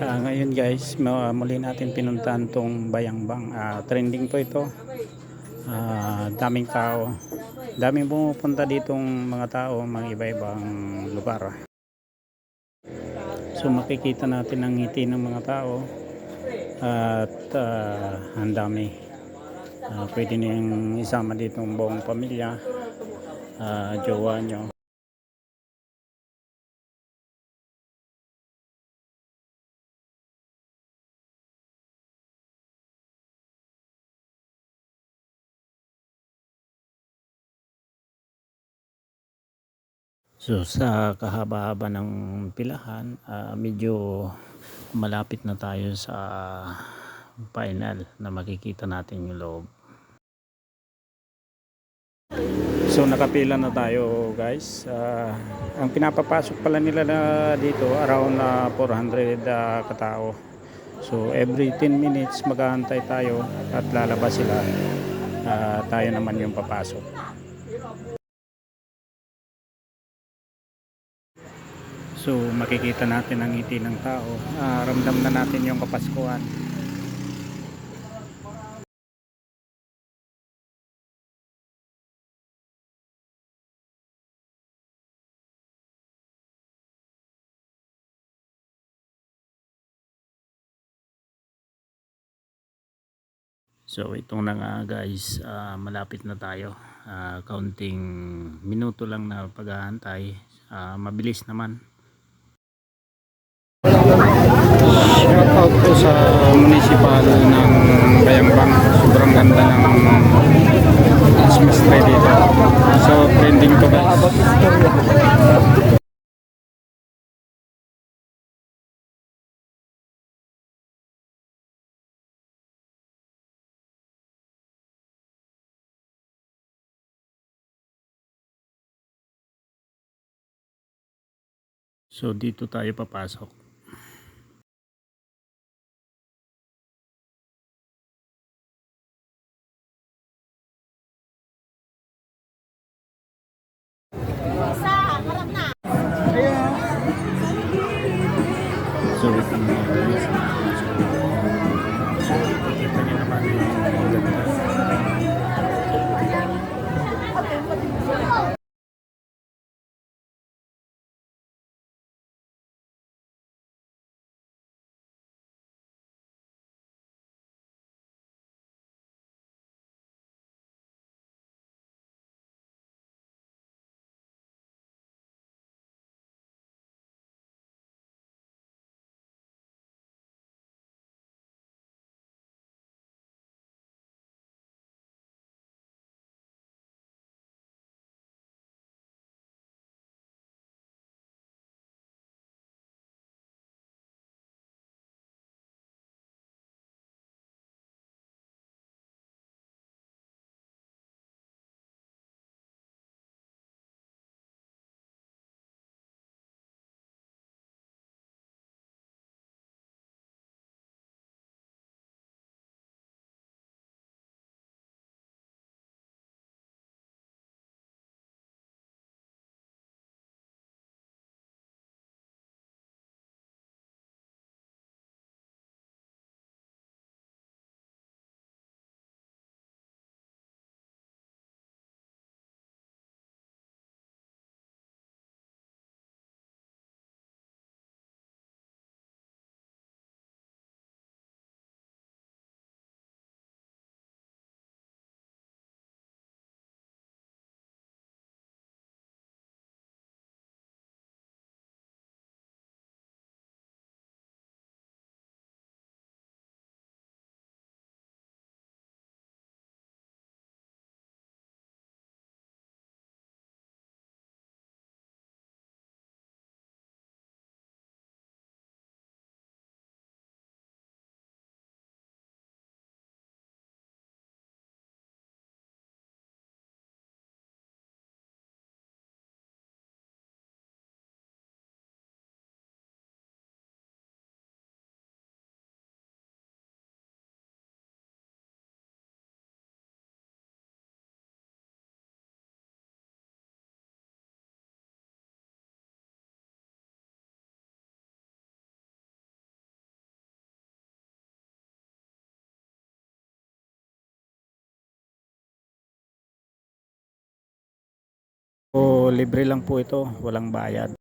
Ngayon guys, muli natin pinuntahan tong Bayambang. Trending to ito. Daming tao. Daming pumupunta ditong mga tao, mga iba-ibang lugar. So makikita natin ang ngiti ng mga tao at ang dami. Pwede niyang isama dito ang buong pamilya, jowa nyo. So sa kahaba-haba ng pilahan, medyo malapit na tayo sa final na makikita natin yung loob. So nakapila na tayo guys. Ang pinapapasok pala nila na dito around 400 katao. So every 10 minutes mag-aantay tayo at lalabas sila. Tayo naman yung papasok. So makikita natin ang ngiti ng tao. Ramdam na natin yung kapaskuhan. So ito na nga guys, malapit na tayo. Kaunting minuto lang na pag-aantay. Mabilis naman. Shoutout po sa municipal ng Bayambang. Sobrang ganda ng Christmas tree dito. So trending to guys. So dito tayo papasok. So ito na guys. So kita niyo naman yung ganda. So, libre lang po ito, walang bayad.